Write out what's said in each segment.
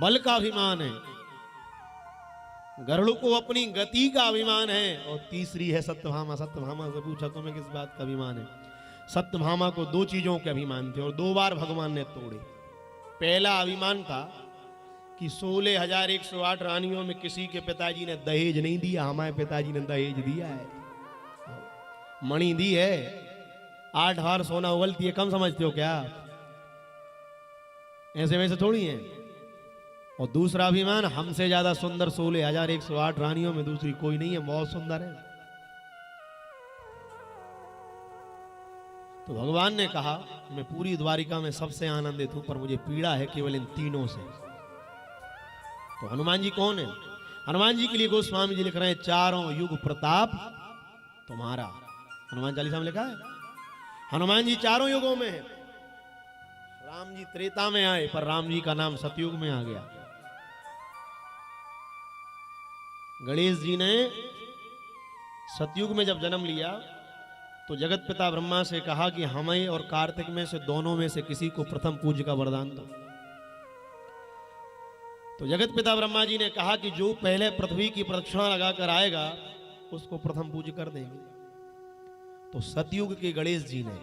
बल का अभिमान है, गरुड़ को अपनी गति का अभिमान है, और तीसरी है सत्यभामा। सत्यभामा से पूछा तुम्हें किस बात का अभिमान है? सत्यभामा को दो चीजों के अभिमान थे और दो बार भगवान ने तोड़े। पहला अभिमान था कि 16,108 रानियों में किसी के पिताजी ने दहेज नहीं दिया, हमारे पिताजी ने दहेज दिया है, मणि दी है, 8 बार सोना उगलती है, कम समझते हो क्या? ऐसे वैसे थोड़ी है। और दूसरा अभिमान, हमसे ज्यादा सुंदर 16,108 रानियों में दूसरी कोई नहीं है, बहुत सुंदर है। तो भगवान ने कहा मैं पूरी द्वारिका में सबसे आनंदित हूं, पर मुझे पीड़ा है केवल इन तीनों से। तो हनुमान जी कौन है? हनुमान जी के लिए गोस्वामी जी लिख रहे हैं, चारों युग प्रताप तुम्हारा। हनुमान चालीसा में लिखा है हनुमान जी चारों युगों में है। राम जी त्रेता में आए, पर राम जी का नाम सतयुग में आ गया। गणेश जी ने सतयुग में जब जन्म लिया तो जगत पिता ब्रह्मा से कहा कि हमें और कार्तिक में से दोनों में से किसी को प्रथम पूज्य का वरदान दो। तो जगत पिता ब्रह्मा जी ने कहा कि जो पहले पृथ्वी की प्रदक्षिणा लगाकर आएगा उसको प्रथम पूज्य कर देंगे। तो सतयुग के गणेश जी ने,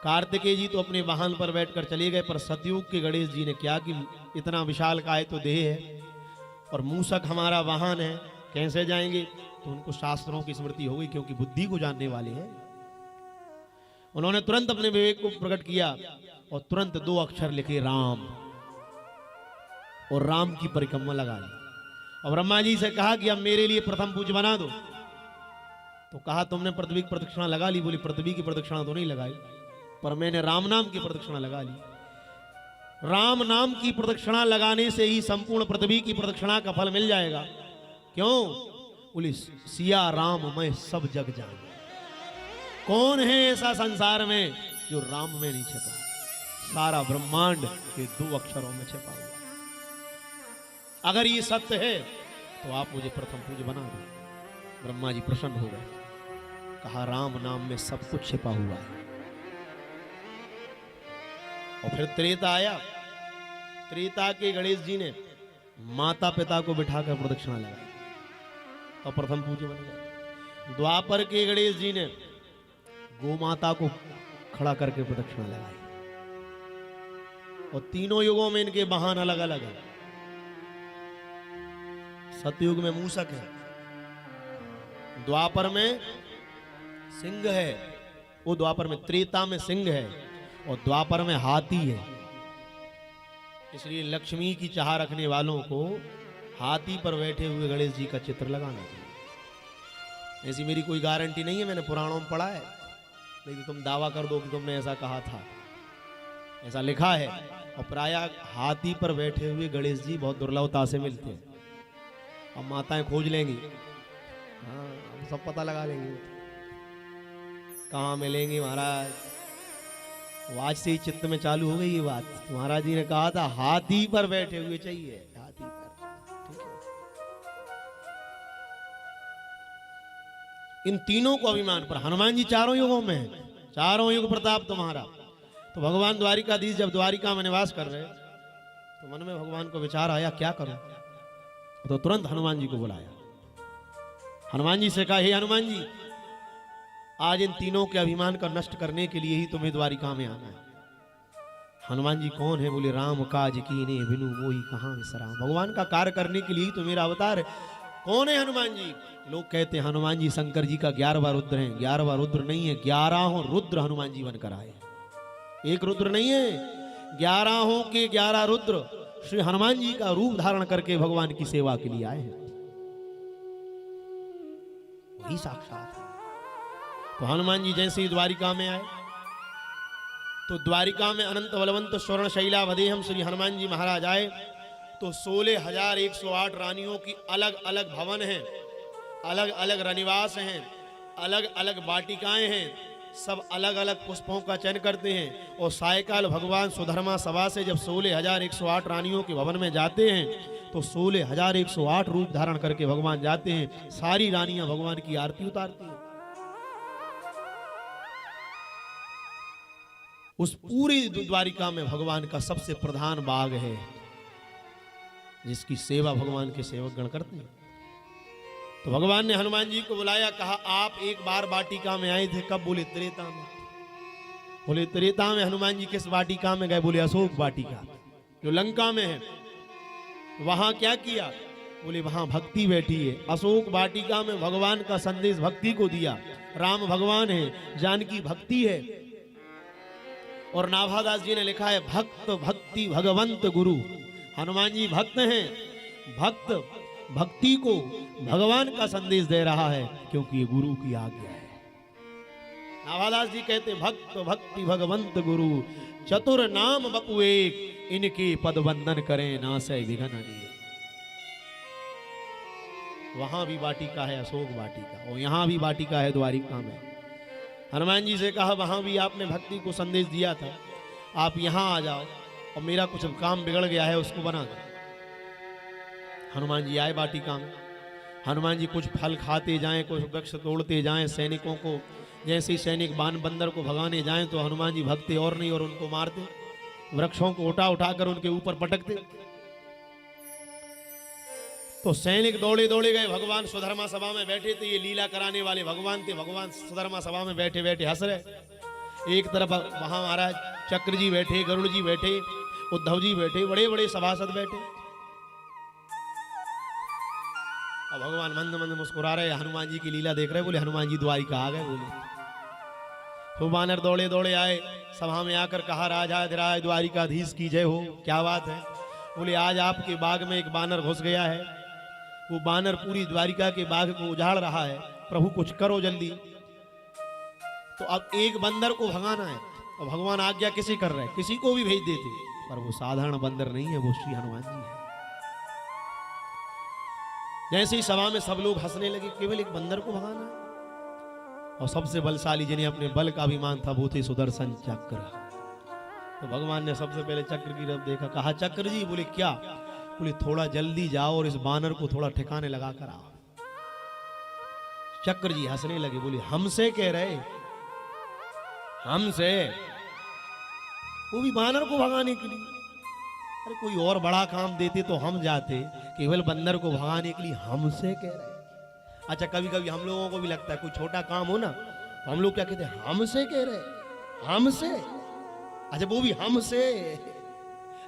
कार्तिकेय जी तो अपने वाहन पर बैठकर चले गए, पर सतयुग के गणेश जी ने क्या कि इतना विशाल काय तो देह है और मूसक हमारा वाहन है, कैसे जाएंगे? तो उनको शास्त्रों की स्मृति हो गई, क्योंकि बुद्धि को जानने वाले हैं। उन्होंने तुरंत अपने विवेक को प्रकट किया और तुरंत 2 अक्षर लिखे राम, और राम की परिक्रमा लगा ली। और ब्रह्मा जी से कहा कि अब मेरे लिए प्रथम पूज्य बना दो। तो कहा तुमने पृथ्वी की प्रदक्षिणा लगा ली। बोली पृथ्वी की प्रदक्षिणा तो नहीं लगाई, पर मैंने राम नाम की प्रदक्षिणा लगा ली। राम नाम की प्रदक्षिणा लगाने से ही संपूर्ण पृथ्वी की प्रदक्षिणा का फल मिल जाएगा। क्यों? बोली सिया राम मैं सब जग जान। कौन है ऐसा संसार में जो राम में नहीं छिपा? सारा ब्रह्मांड के 2 अक्षरों में छिपा हुआ। अगर ये सत्य है तो आप मुझे प्रथम पूज्य बना दो। ब्रह्मा जी प्रसन्न हो गए, कहा राम नाम में सब कुछ छिपा हुआ है। और फिर त्रेता आया। त्रेता के गणेश जी ने माता पिता को बिठाकर प्रदक्षिणा लगाई और प्रथम पूज्य बन गए। द्वापर के गणेश जी ने गौ माता को खड़ा करके प्रदक्षिणा लगाई। और तीनों युगों में इनके वाहन अलग अलग हैं। सतयुग में मूसक है, द्वापर में सिंह है, वो द्वापर में, त्रेता में सिंह है और द्वापर में हाथी है। इसलिए लक्ष्मी की चाह रखने वालों को हाथी पर बैठे हुए गणेश जी का चित्र लगाना चाहिए। ऐसी मेरी कोई गारंटी नहीं है, मैंने पुराणों में पढ़ा है, नहीं तो तुम दावा कर दो कि तुमने ऐसा कहा था। ऐसा लिखा है। और प्रायः हाथी पर बैठे हुए गणेश जी बहुत दुर्लभता से मिलते हैं। अब माताएं खोज लेंगी, हाँ सब पता लगा लेंगे कहाँ मिलेंगे महाराज। आज से ही चित्त में चालू हो गई ये बात। महाराज जी ने कहा था हाथी पर बैठे हुए चाहिए, हाथी पर। ठीक है। इन तीनों को अभिमान पर हनुमान जी चारों युगों में है, चारों युग प्रताप तुम्हारा। तो भगवान द्वारिकाधीश जब द्वारिका में निवास कर रहे तो मन में भगवान को विचार आया क्या करूं। तो तुरंत हनुमान जी को बुलाया। हनुमान जी से कहा हे हनुमान जी, आज इन तीनों के अभिमान का नष्ट करने के लिए ही तुम्हें द्वारिका में आना है। हनुमान जी कौन है? बोले राम काज कीने बिनु मोहि कहां विसराम। भगवान का कार्य करने के लिए तो मेरा अवतार है। कौन है हनुमान जी? लोग कहते हैं हनुमान जी शंकर जी का 11वां रुद्र है। 11वां रुद्र नहीं है, 11 रुद्र हनुमान जी बनकर आए। एक रुद्र नहीं है, 11 के 11 रुद्र श्री हनुमान जी का रूप धारण करके भगवान की सेवा के लिए आए हैं। वही साक्षात है। तो हनुमान जी जैसे ही द्वारिका में आए तो द्वारिका में अनंत बलवंत स्वर्ण शैला वदेहम श्री हनुमान जी महाराज आए तो 16,108 रानियों की अलग अलग भवन हैं, अलग अलग रनिवास हैं, अलग अलग वाटिकाएं हैं। सब अलग अलग पुष्पों का चयन करते हैं। और सायकाल भगवान सुधर्मा सभा से जब 16,108 रानियों के भवन में जाते हैं तो 16,108 रूप धारण करके भगवान जाते हैं। सारी रानियां भगवान की आरती उतारती हैं। उस पूरी द्वारिका में भगवान का सबसे प्रधान बाग है, जिसकी सेवा भगवान के सेवक गण करते हैं। तो भगवान ने हनुमान जी को बुलाया, कहा आप एक बार वाटिका में आए थे, कब? बोले त्रेता में। बोले त्रेता में हनुमान जी किस वाटिका में गए? बोले अशोक वाटिका, जो लंका में है। वहां क्या किया? बोले वहां भक्ति बैठी है। अशोक वाटिका में भगवान का संदेश भक्ति को दिया। राम भगवान है, जानकी भक्ति है। और नाभादास जी ने लिखा है, भक्त भक्ति भगवंत गुरु। हनुमान जी भक्त हैं, भक्त भक्ति को भगवान का संदेश दे रहा है, क्योंकि ये गुरु की आज्ञा है। नाभादास जी कहते, भक्त भक्ति भगवंत गुरु, चतुर नाम बपु एक, इनके पद वंदन करें नासै विघन अनेक। वहां भी वाटिका है, अशोक वाटिका, और यहां भी वाटिका है द्वारिका में। हनुमान जी से कहा, वहां भी आपने भक्ति को संदेश दिया था, आप यहां आ जाओ और मेरा कुछ काम बिगड़ गया है उसको बना दो। हनुमान जी आए वाटिका में। हनुमान जी कुछ फल खाते जाएं, कुछ वृक्ष तोड़ते जाएं, सैनिकों को, जैसे ही सैनिक बाण बंदर को भगाने जाएं तो हनुमान जी भगते और नहीं और उनको मारते, वृक्षों को उठा उठाकर उनके ऊपर पटकते। तो सैनिक दौड़े दौड़े गए। भगवान सुधर्मा सभा में बैठे थे, ये लीला कराने वाले भगवान थे। भगवान सुधर्मा सभा में बैठे बैठे हंस रहे। एक तरफ वहां महाराज चक्र जी बैठे, गरुड़ जी बैठे, उद्धव जी बैठे, बड़े बड़े सभासद बैठे, और भगवान मंद मंद मुस्कुरा रहे, हनुमान जी की लीला देख रहे। बोले हनुमान जी द्वारिका आ गए। बोले तो बानर दौड़े दौड़े आए, सभा में आकर कहा, राजाधिराज द्वारिकाधीश की जय हो। क्या बात है? बोले आज आपके बाग में एक बानर घुस गया है, वो बानर पूरी द्वारिका के बाग को उजाड़ रहा है, प्रभु कुछ करो जल्दी। तो अब एक बंदर को भगाना है, और भगवान आज्ञा किसे कर रहे हैं? किसी को भी भेज देते, पर वो साधारण बंदर नहीं है, वो श्री हनुमान जी है। जैसे ही सभा में सब लोग हंसने लगे, केवल एक बंदर को भगाना है। और सबसे बलशाली जिन्हें अपने बल का अभिमान था, वो थे सुदर्शन चक्र। तो भगवान ने सबसे पहले चक्र की तरफ देखा, कहा चक्र जी। बोले क्या? बोले थोड़ा जल्दी जाओ और इस बानर को थोड़ा ठिकाने लगा कर आओ। चक्र जी हंसने लगे, बोले हमसे कह रहे? हमसे? वो भी बानर को भगाने के लिए? अरे कोई और बड़ा काम देते तो हम जाते, केवल बंदर को भगाने के लिए हमसे कह रहे? अच्छा, कभी कभी हम लोगों को भी लगता है कोई छोटा काम हो ना, तो हम लोग क्या कहते हैं? हमसे कह रहे? हमसे? अच्छा, वो भी हमसे?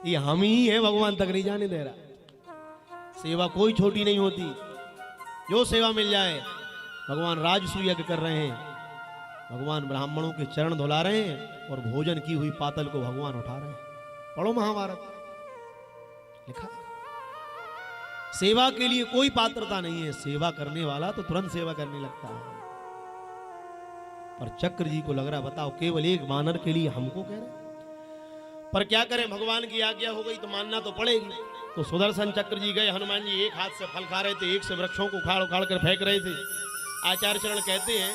ये हम ही है, भगवान तक नहीं जाने दे रहा। सेवा कोई छोटी नहीं होती, जो सेवा मिल जाए। भगवान राजसूय यज्ञ कर रहे हैं, भगवान ब्राह्मणों के चरण धुला रहे हैं, और भोजन की हुई पातल को भगवान उठा रहे हैं। पढ़ो महाभारत, लिखा। सेवा के लिए कोई पात्रता नहीं है, सेवा करने वाला तो तुरंत सेवा करने लगता है। पर चक्र जी को लग रहा, बताओ केवल एक बानर के लिए हमको कह रहे? पर क्या करें, भगवान की आज्ञा हो गई तो मानना तो पड़ेगी। तो सुदर्शन चक्र जी गए। हनुमान जी एक हाथ से फल खा रहे थे, एक से वृक्षों को उखाड़ उखाड़ कर फेंक रहे थे। आचार्य चरण कहते हैं,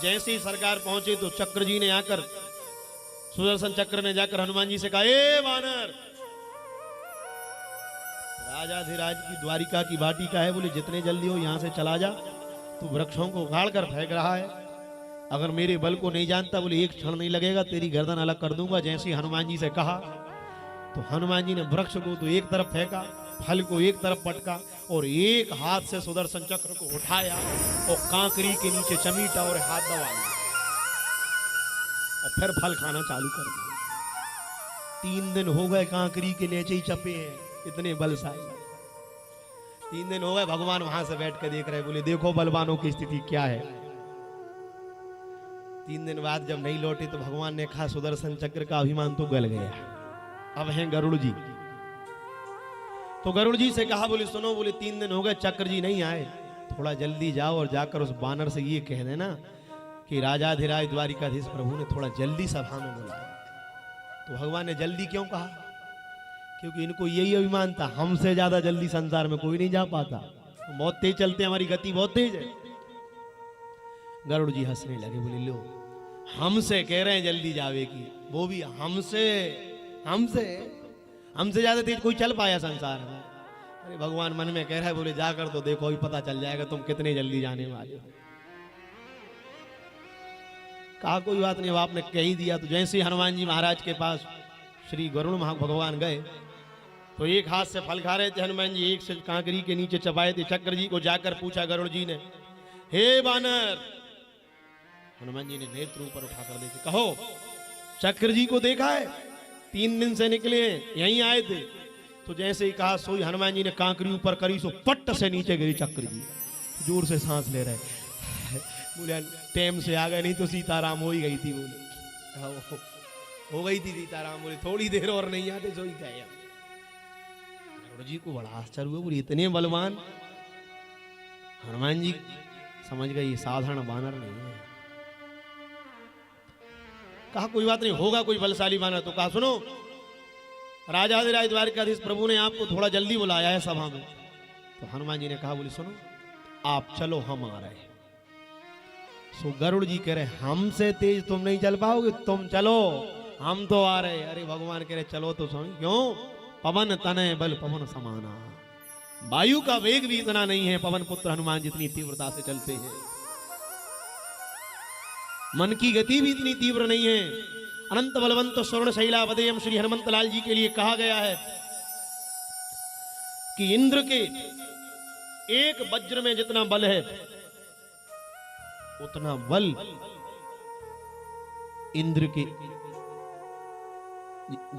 जैसे ही सरकार पहुंचे तो चक्र जी ने आकर, सुदर्शन चक्र ने जाकर हनुमान जी से कहा, ए बानर, राजाधिराज की द्वारिका की वाटिका है, बोले जितने जल्दी हो यहां से चला जा, तू वृक्षों को उखाड़ कर फेंक रहा है। अगर मेरे बल को नहीं जानता, बोले एक क्षण नहीं लगेगा, तेरी गर्दन अलग कर दूंगा। जैसे हनुमान जी से कहा तो हनुमान जी ने वृक्ष को तो एक तरफ फेंका, फल को एक तरफ पटका, और एक हाथ से सुदर्शन चक्र को उठाया और कांकरी के नीचे चमीटा और हाथ दबा लिया, और फिर फल खाना चालू कर दिया। 3 दिन हो गए कांकरी के नीचे ही चपे हैं, इतने बलशाली। 3 दिन हो गए, भगवान वहां से बैठ कर देख रहे, बोले देखो बलवानों की स्थिति क्या है। 3 दिन बाद जब नहीं लौटे तो भगवान ने कहा, सुदर्शन चक्र का अभिमान तो गल गया, अब हैं गरुड़ जी। तो गरुड़ जी से कहा, बोले सुनो, बोले 3 दिन हो गए चक्र जी नहीं आए, थोड़ा जल्दी जाओ और जाकर उस बानर से ये कह देना कि राजाधिराज द्वारिकाधीश प्रभु ने थोड़ा जल्दी सभा में बुलाया। तो भगवान ने जल्दी क्यों कहा? क्योंकि इनको यही अभिमान था, हमसे ज्यादा जल्दी संसार में कोई नहीं जा पाता, बहुत तेज चलते, हमारी गति बहुत तेज है। गरुड़ जी हंसने लगे, बोले लो, हमसे कह रहे हैं जल्दी जावे की, वो भी हमसे? हमसे? हमसे ज्यादा तेज कोई चल पाया संसार में? अरे भगवान मन में कह रहा है, बोले जाकर तो देखो, ही पता चल जाएगा तुम कितने जल्दी जाने वाले हो। कहा कोई बात नहीं, अब आपने कह ही दिया। तो जैसे ही हनुमान जी महाराज के पास श्री गरुड़ भगवान गए तो एक हाथ से फल खा रहे थे हनुमान जी, एक से कांकरी के नीचे चबाए थे। चक्र जी को जाकर पूछा गरुड़ जी ने, हे बानर। हनुमान जी ने नेत्र ऊपर उठाकर देखे, कहो चक्र जी को देखा है? 3 दिन से निकले हैं, यहीं आए थे। तो जैसे ही कहा सोई हनुमान जी ने कांकरी ऊपर करी, सो पट्ट से नीचे गिरी चक्र जी। जोर से सांस ले रहे, बोले टाइम से आ गए, नहीं तो सीताराम हो ही गई थी। बोले हाँ, हो गई थी सीताराम। बोले थोड़ी देर और नहीं आते सोई गए। गरुड़ जी को बड़ा आश्चर्य हुआ, बोले इतने बलवान। हनुमान जी समझ गए ये साधारण बानर नहीं है। कहा कोई बात नहीं, होगा कोई बलशाली बानर। तो कहा सुनो, राजाधिराज द्वारकाधीश प्रभु ने आपको थोड़ा जल्दी बुलाया है सभा में। तो हनुमान जी ने कहा, बोले सुनो आप चलो, हम आ रहे हैं। सो गरुड़ जी कह रहे, हमसे तेज तुम नहीं चल पाओगे, तुम चलो, हम तो आ रहे। अरे भगवान कह रहे चलो तो सही। क्यों? पवन तनय बल पवन समाना, वायु का वेग भी इतना नहीं है पवन पुत्र हनुमान जितनी तीव्रता से चलते हैं। मन की गति भी इतनी तीव्र नहीं है। अनंत बलवंत स्वर्ण शैलावदेयम श्री हनुमंत लाल जी के लिए कहा गया है कि इंद्र के एक वज्र में जितना बल है उतना बल इंद्र के,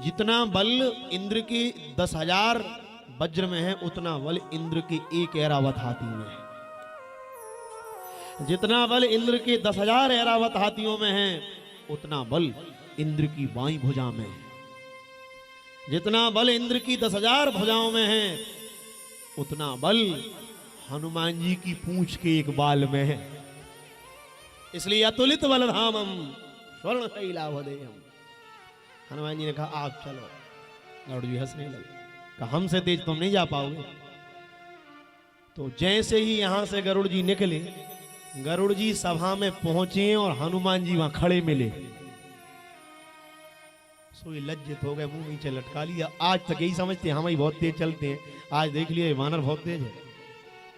जितना बल इंद्र के 10,000 वज्र में है उतना बल इंद्र के एक ऐरावत हाथी में है। जितना बल इंद्र के 10,000 ऐरावत हाथियों में है उतना बल इंद्र की बाईं भुजा में है। जितना बल इंद्र की 10,000 भुजाओं में है उतना बल हनुमान जी की पूंछ के एक बाल में है। इसलिए अतुलित बलधामम स्वर्ण शैलावदेयम। हनुमान जी ने कहा आप चलो। गरुड़ जी हंसने लगे, कहा हमसे तेज तुम नहीं जा पाओगे। तो जैसे ही यहां से गरुड़ जी निकले, गरुड़ जी सभा में पहुंचे और हनुमान जी वहां खड़े मिले। सोई लज्जित हो गए, मुंह नीचे लटका लिया। आज तक यही समझते हम ही बहुत तेज चलते हैं, आज देख लिया वानर बहुत तेज है।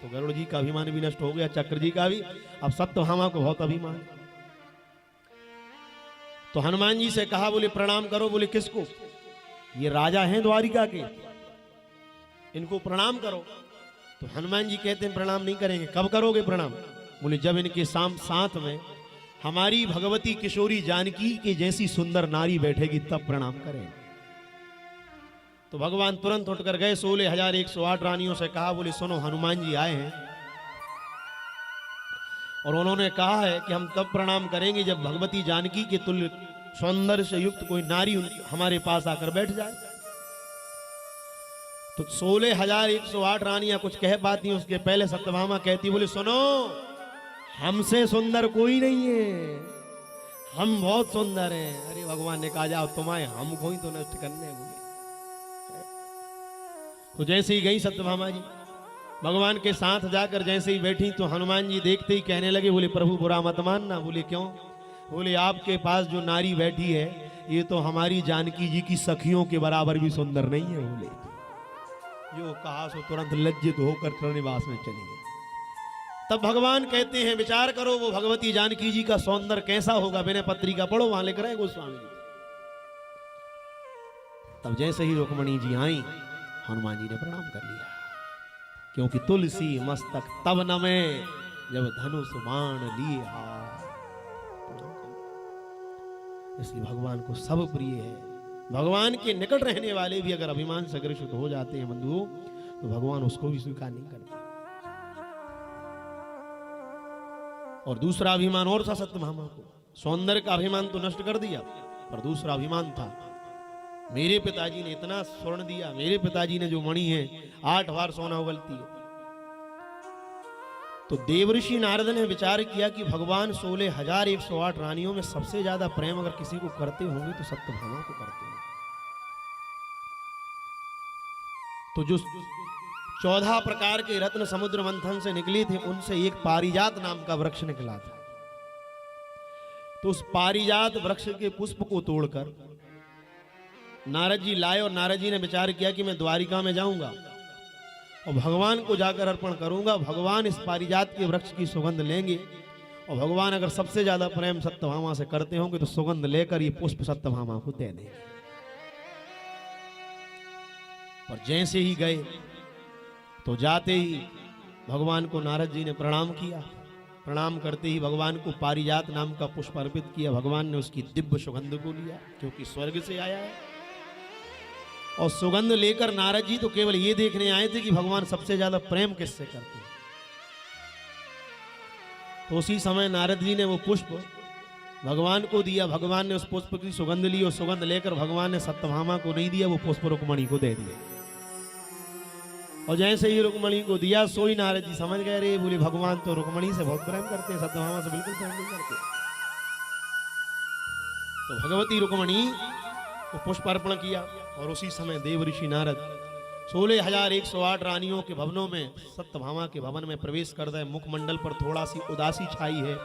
तो गरुड़ जी का अभिमान भी नष्ट हो गया, चक्र जी का भी। अब सत्यभामा को बहुत अभिमान। तो हनुमान जी से कहा, बोले प्रणाम करो। बोले किसको? ये राजा हैं द्वारिका के, इनको प्रणाम करो। तो हनुमान जी कहते हैं प्रणाम नहीं करेंगे। कब करोगे प्रणाम? बोले जब इनके साथ में हमारी भगवती किशोरी जानकी की जैसी सुंदर नारी बैठेगी तब प्रणाम करें। तो भगवान तुरंत उठकर गए, 16,108 रानियों से कहा, बोले सुनो हनुमान जी आए हैं और उन्होंने कहा है कि हम तब प्रणाम करेंगे जब भगवती जानकी के तुल्य सौंदर्य से युक्त कोई नारी हमारे पास आकर बैठ जाए। तो 16,108 रानियां कुछ कह पाती, उसके पहले सत्यभामा कहती, बोले सुनो हमसे सुंदर कोई नहीं है, हम बहुत सुंदर हैं। अरे भगवान ने कहा जाओ तुम्हारे हमको ही तो नष्ट करने। बोले तो जैसे ही गई सत्यभामा जी भगवान के साथ जाकर जैसे ही बैठी तो हनुमान जी देखते ही कहने लगे, बोले प्रभु बुरा मत मानना। बोले क्यों? बोले आपके पास जो नारी बैठी है ये तो हमारी जानकी जी की सखियों के बराबर भी सुंदर नहीं है। बोले जो कहा सो तुरंत लज्जित होकर तृणनिवास में चली गई। तब भगवान कहते हैं विचार करो वो भगवती जानकी जी का सौंदर्य कैसा होगा। विनय पत्रिका पढ़ो, वहां लिख रहे हैं गोस्वामी जी। तब जैसे ही रुक्मणी जी आई हनुमान जी ने प्रणाम कर लिया, क्योंकि तुलसी मस्तक तब नमे जब धनुष बाण लिए हाथ। इसलिए भगवान को सब प्रिय है। भगवान के निकट रहने वाले भी अगर अभिमान से ग्रसित हो जाते हैं बंधुओं तो भगवान उसको भी स्वीकार नहीं करते। और दूसरा अभिमान और था सत्यभामा को, सौंदर्य का अभिमान तो नष्ट कर दिया, पर दूसरा अभिमान था मेरे पिताजी ने इतना स्वर्ण दिया, मेरे पिताजी ने जो मणि है 8 बार सोना उगलती है। तो देवऋषि नारद ने विचार किया कि भगवान 16,108 रानियों में सबसे ज्यादा प्रेम अगर किसी को करते होंगे तो सत्यभामा को करते हैं। तो जो 14 प्रकार के रत्न समुद्र मंथन से निकले थे उनसे एक पारिजात नाम का वृक्ष निकला था। तो उस पारिजात वृक्ष के पुष्प को तोड़कर नारद जी लाए और नारद जी ने विचार किया कि मैं द्वारिका में जाऊंगा और भगवान को जाकर अर्पण करूंगा। भगवान इस पारिजात के वृक्ष की सुगंध लेंगे और भगवान अगर सबसे ज्यादा प्रेम सत्यभामा से करते होंगे तो सुगंध लेकर ये पुष्प सत्यभामा को दे देंगे। और जैसे ही गए तो जाते ही भगवान को नारद जी ने प्रणाम किया। प्रणाम करते ही भगवान को पारिजात नाम का पुष्प अर्पित किया। भगवान ने उसकी दिव्य सुगंध को लिया क्योंकि स्वर्ग से आया है। और सुगंध लेकर नारद जी तो केवल ये देखने आए थे कि भगवान सबसे ज्यादा प्रेम किससे करते हैं। तो उसी समय नारद जी ने वो पुष्प भगवान को दिया। भगवान ने उस पुष्प की सुगंध ली और सुगंध लेकर भगवान ने सत्यभामा को नहीं दिया, वो पुष्प रुक्मणी को दे दिया। और जैसे ही रुक्मणी को दिया सोई नारद जी समझ गए, रे बोले भगवान तो रुक्मणी से बहुत प्रेम करते हैं, सत्यभामा से बिल्कुल प्रेम नहीं करते। तो भगवती रुक्मणी को पुष्प अर्पण किया और उसी समय देव ऋषि नारद 16,108 रानियों के भवनों में सत्यभामा के भवन में प्रवेश कर गए। मुखमंडल पर थोड़ा सी उदासी छाई है।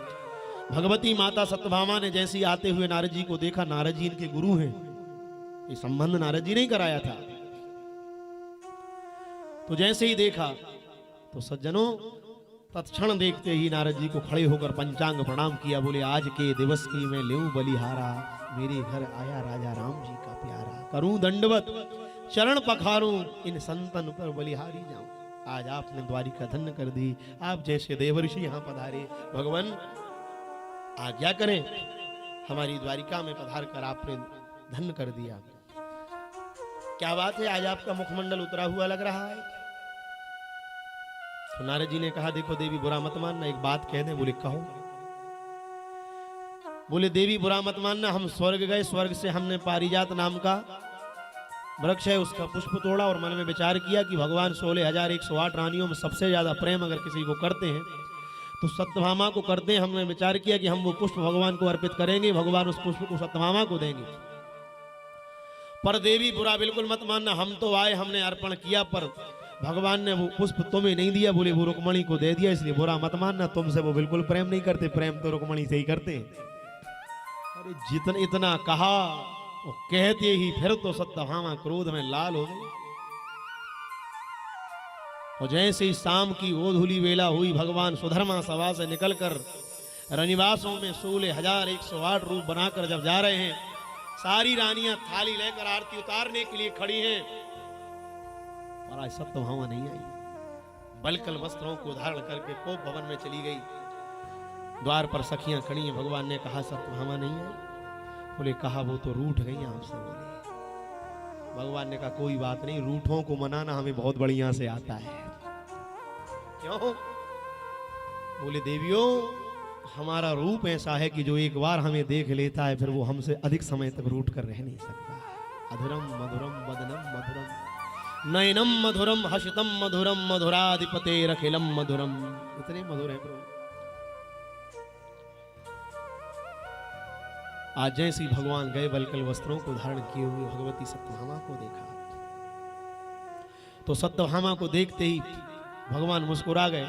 भगवती माता सत्यभामा ने जैसे ही आते हुए नारद जी को देखा, नारद जी इनके गुरु हैं, ये संबंध नारद जी ने कराया था। तो जैसे ही देखा तो सज्जनों तत्क्षण देखते ही नारद जी को खड़े होकर पंचांग प्रणाम किया। बोले आज के दिवस की मैं लेऊं बलिहारा, मेरे घर आया राजा राम जी का प्यारा। करूं दंडवत चरण पखारूं, इन संतन पर बलिहारी जाऊं। आज आपने द्वारिका धन्य कर दी, आप जैसे देवर्षि यहाँ पधारे। भगवान आज्ञा करें, हमारी द्वारिका में पधार कर आपने धन्य कर दिया। क्या बात है, आज आपका मुखमंडल उतरा हुआ लग रहा है। तो नारद जी ने कहा देखो देवी बुरा मत मानना, एक बात कह दें। बोले कहो। बोले देवी बुरा मत मानना, हम स्वर्ग गए, स्वर्ग से हमने पारिजात नाम का वृक्ष है उसका पुष्प तोड़ा और मन में विचार किया कि भगवान 16,108 रानियों में सबसे ज्यादा प्रेम अगर किसी को करते हैं तो सत्यभामा को करते हैं। हमने विचार किया कि हम वो पुष्प भगवान को अर्पित करेंगे, भगवान उस पुष्प को सत्यभामा को देंगे। पर देवी बुरा बिल्कुल मत मानना, हम तो आए, हमने अर्पण किया, पर भगवान ने वो पुष्प तुम्हें नहीं दिया। बोले वो रुक्मणी को दे दिया, इसलिए बुरा मत मानना, तुमसे वो बिल्कुल प्रेम नहीं करते, प्रेम तो रुक्मणी से ही करते हैं। अरे जितना इतना कहा वो कहते ही फिर तो सत्यभामा क्रोध में लाल हो गई। और जैसे ही शाम की ओधूली वेला हुई, भगवान सुधर्मा सभा से निकलकर रनिवासों में 16,108 रूप बनाकर जब जा रहे हैं, सारी रानियां थाली लेकर आरती उतारने के लिए खड़ी हैं, और आज सत्यभामा नहीं आई। बलकल वस्त्रों को धारण करके कोप भवन में चली गई। द्वार पर सखियां खड़ी हैं। भगवान ने कहा सत्यभामा नहीं आई। बोले कहा वो तो रूठ गई आपसे। बोले भगवान ने कहा कोई बात नहीं, रूठों को मनाना हमें बहुत बढ़िया से आता है। क्यों? बोले देवियों हमारा रूप ऐसा है कि जो एक बार हमें देख लेता है फिर वो हमसे अधिक समय तक रूठ कर रह नहीं सकता। अधुरम मधुरम वदनम मधुरम नयनम मधुरम हसितम मधुरम मधुराधिपते रखिलम मधुरम। इतने मधुर है प्रभु। आज जैसे भगवान गए, बलकल वस्त्रों को धारण किए हुए भगवती सत्यभामा को देखा तो सत्यभामा को देखते ही भगवान मुस्कुरा गए।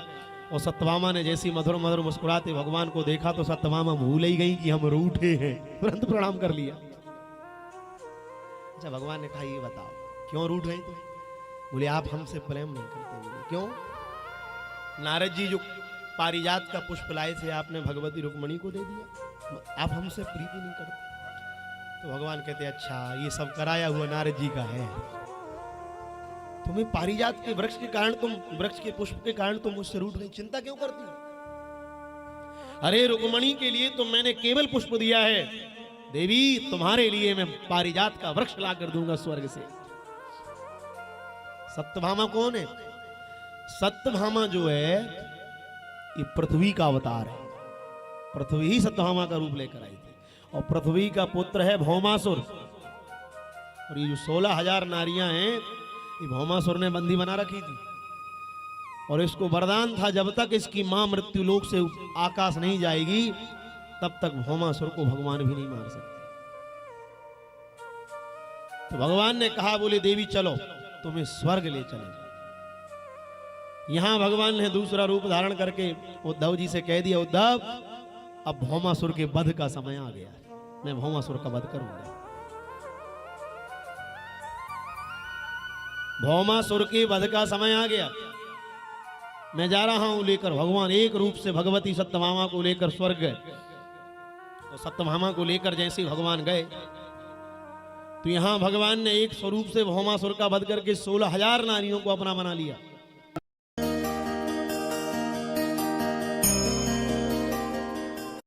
और सत्यभामा ने जैसी मधुर मधुर मुस्कुराते भगवान को देखा तो सत्यभामा भूल ही गई कि हम रूठे हैं, तुरंत प्रणाम कर लिया। अच्छा भगवान ने कहा ये बताओ क्यों रूठ गई तुम? बोले आप हमसे प्रेम नहीं करते। बोले क्यों? नारद जी जो पारिजात का पुष्प लाए थे आपने भगवती रुक्मणी को दे दिया, आप हमसे प्रीति नहीं करते। तो भगवान कहते अच्छा ये सब कराया हुआ नारद जी का है, तुम्हें पारिजात के वृक्ष के कारण, तुम वृक्ष के पुष्प के कारण तुम मुझसे रूठ गई, चिंता क्यों करती हो? अरे रुक्मणी के लिए तो मैंने केवल पुष्प दिया है, देवी तुम्हारे लिए मैं पारिजात का वृक्ष ला कर दूंगा स्वर्ग से। सत्यभामा कौन है? सत्यभामा जो है ये पृथ्वी का अवतार है। पृथ्वी ही सत्यभामा का रूप लेकर आई थी और पृथ्वी का पुत्र है भौमासुर। और ये जो 16,000 नारियां हैं ये भौमासुर ने बंदी बना रखी थी और इसको वरदान था जब तक इसकी मां मृत्यु लोक से आकाश नहीं जाएगी तब तक भौमासुर को भगवान भी नहीं मार सकते। तो भगवान ने कहा बोले देवी चलो तुम्हें स्वर्ग ले चले। यहां भगवान ने दूसरा रूप धारण करके उद्धव जी से कह दिया उद्धव अब भौमासुर के वध का समय आ गया, मैं भौमासुर का वध करूंगा। भौमासुर के वध का समय आ गया। मैं जा रहा हूं लेकर। भगवान एक रूप से भगवती सत्यभामा को लेकर स्वर्ग गए। और सत्यभामा को लेकर जैसे ही भगवान गए तो यहां भगवान ने एक स्वरूप से भौमासुर का वध करके 16,000 नारियों को अपना बना लिया।